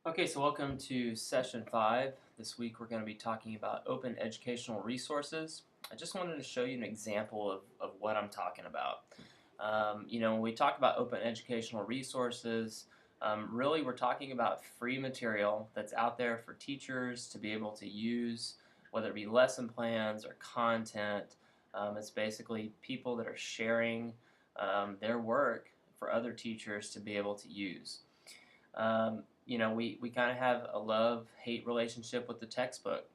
Okay, so welcome to session 5. This week we're going to be talking about open educational resources. I just wanted to show you an example of what I'm talking about. When we talk about open educational resources, really we're talking about free material that's out there for teachers to be able to use, whether it be lesson plans or content. It's basically people that are sharing their work for other teachers to be able to use. We kind of have a love-hate relationship with the textbook.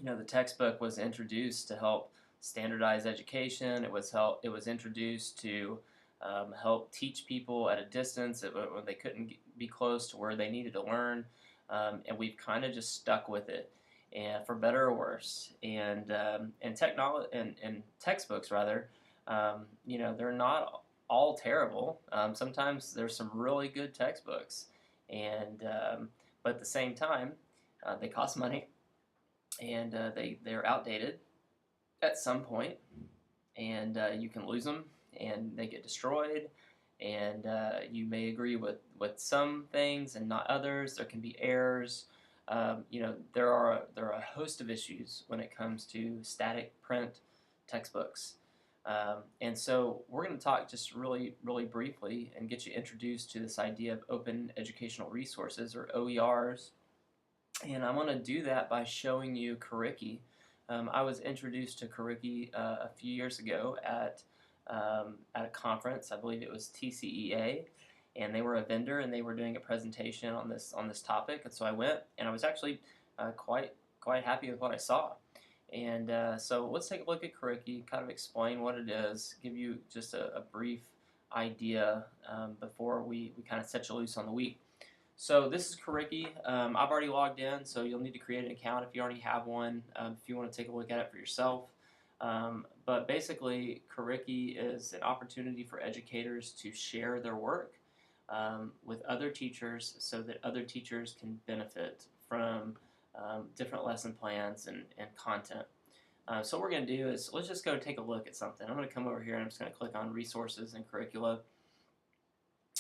The textbook was introduced to help standardize education. It was introduced to help teach people at a distance when they couldn't be close to where they needed to learn, and we've kind of just stuck with it, and for better or worse. And technology and textbooks rather, they're not all terrible. Sometimes there's some really good textbooks, and but at the same time, they cost money, and they're outdated at some point, and you can lose them, and they get destroyed. And you may agree with some things and not others. There can be errors. There are a host of issues when it comes to static print textbooks. And so we're going to talk just really, really briefly and get you introduced to this idea of open educational resources, or OERs. And I want to do that by showing you Curriki. I was introduced to Curriki a few years ago at a conference. I believe it was TCEA, and they were a vendor and they were doing a presentation on this topic. And so I went, and I was actually quite happy with what I saw. And so let's take a look at Curriki, kind of explain what it is, give you just a brief idea before we kind of set you loose on the week. So this is Curriki. I've already logged in, so you'll need to create an account if you already have one, if you want to take a look at it for yourself. But basically, Curriki is an opportunity for educators to share their work with other teachers so that other teachers can benefit from different lesson plans and content. So what we're going to do is let's just go take a look at something. I'm going to come over here and I'm just going to click on Resources and Curricula.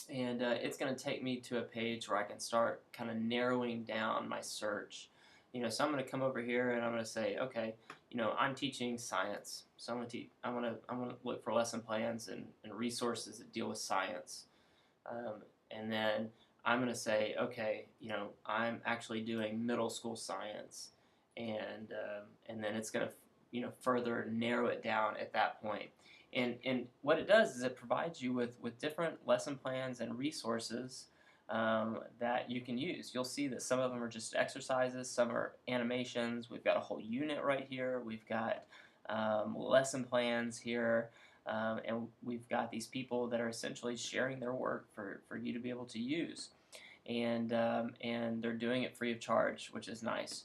And it's going to take me to a page where I can start kind of narrowing down my search. So I'm going to come over here and I'm going to say, okay, I'm teaching science, so I'm going to look for lesson plans and resources that deal with science, and then I'm going to say, okay, I'm actually doing middle school science, and then it's going to further narrow it down at that point. And what it does is it provides you with different lesson plans and resources that you can use. You'll see that some of them are just exercises, some are animations. We've got a whole unit right here. We've got lesson plans here, and we've got these people that are essentially sharing their work for you to be able to use. And they're doing it free of charge, which is nice.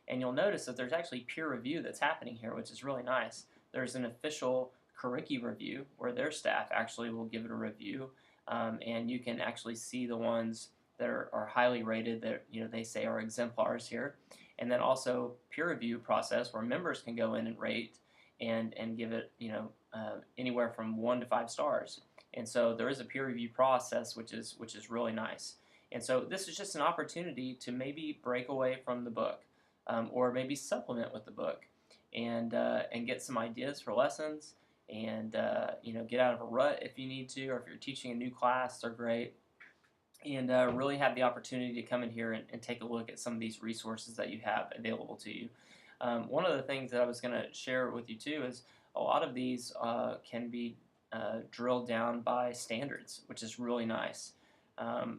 And you'll notice that there's actually peer review that's happening here, which is really nice. There's an official Curriki review where their staff actually will give it a review, and you can actually see the ones that are highly rated that they say are exemplars here, and then also peer review process where members can go in and rate and give it anywhere from 1 to 5 stars. And so there is a peer review process, which is really nice. And so this is just an opportunity to maybe break away from the book, or maybe supplement with the book, and get some ideas for lessons, and get out of a rut if you need to, or if you're teaching a new class, they're great. And really have the opportunity to come in here and take a look at some of these resources that you have available to you. One of the things that I was going to share with you too is a lot of these can be drilled down by standards, which is really nice.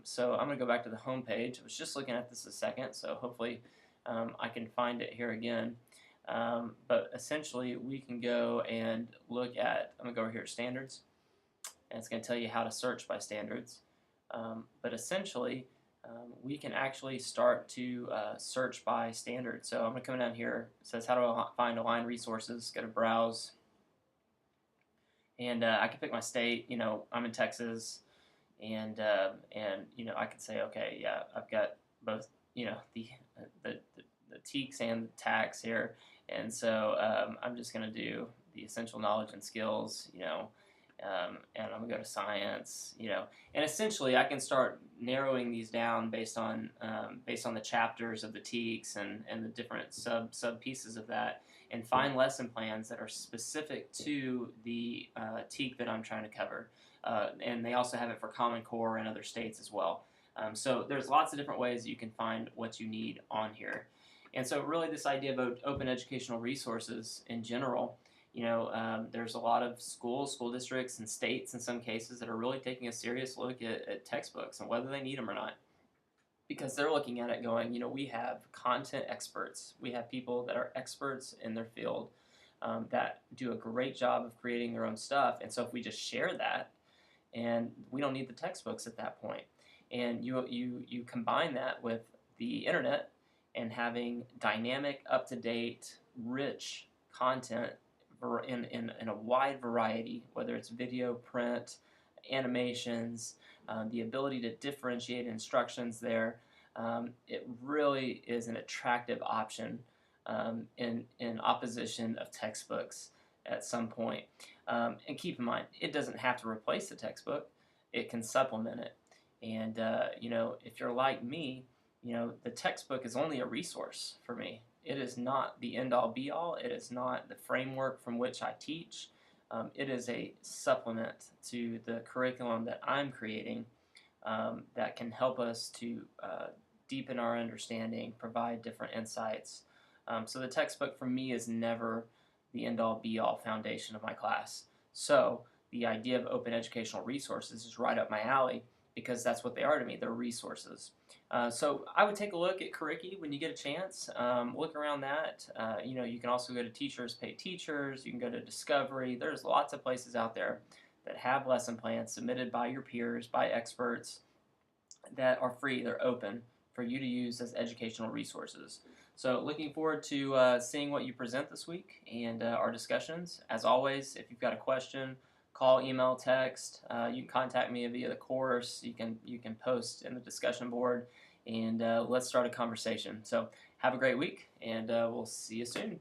So I'm going to go back to the home page. I was just looking at this a second, so hopefully I can find it here again. But essentially, we can go and look at, I'm going to go over here to standards, and it's going to tell you how to search by standards. But essentially, we can actually start to search by standards. So I'm going to come down here. It says how to find aligned resources. Go to browse, and I can pick my state. I'm in Texas, and I can say, okay, yeah, I've got both the TEKS and the TAKS here, and so I'm just going to do the essential knowledge and skills, and I'm gonna go to science, and essentially I can start narrowing these down based on the chapters of the TEKS and the different sub pieces of that, and find lesson plans that are specific to the TEK that I'm trying to cover. And they also have it for Common Core in other states as well. So there's lots of different ways that you can find what you need on here. And so really this idea of open educational resources in general, there's a lot of schools, school districts, and states in some cases that are really taking a serious look at textbooks and whether they need them or not. Because they're looking at it going, we have content experts. We have people that are experts in their field that do a great job of creating their own stuff. And so if we just share that, and we don't need the textbooks at that point. And you combine that with the internet and having dynamic, up-to-date, rich content in a wide variety, whether it's video, print, animations, the ability to differentiate instructions there. It really is an attractive option in opposition of textbooks at some point. And keep in mind, it doesn't have to replace the textbook. It can supplement it. And, if you're like me, the textbook is only a resource for me. It is not the end-all be-all. It is not the framework from which I teach. It is a supplement to the curriculum that I'm creating that can help us to deepen our understanding, provide different insights. So the textbook for me is never the end-all be-all foundation of my class. So the idea of open educational resources is right up my alley because that's what they are to me. They're resources. So I would take a look at Curriki when you get a chance. Look around that. You can also go to Teachers Pay Teachers. You can go to Discovery. There's lots of places out there that have lesson plans submitted by your peers, by experts, that are free. They're open for you to use as educational resources. So looking forward to seeing what you present this week and our discussions. As always, if you've got a question, call, email, text. You can contact me via the course. You can post in the discussion board, and let's start a conversation. So have a great week, and we'll see you soon.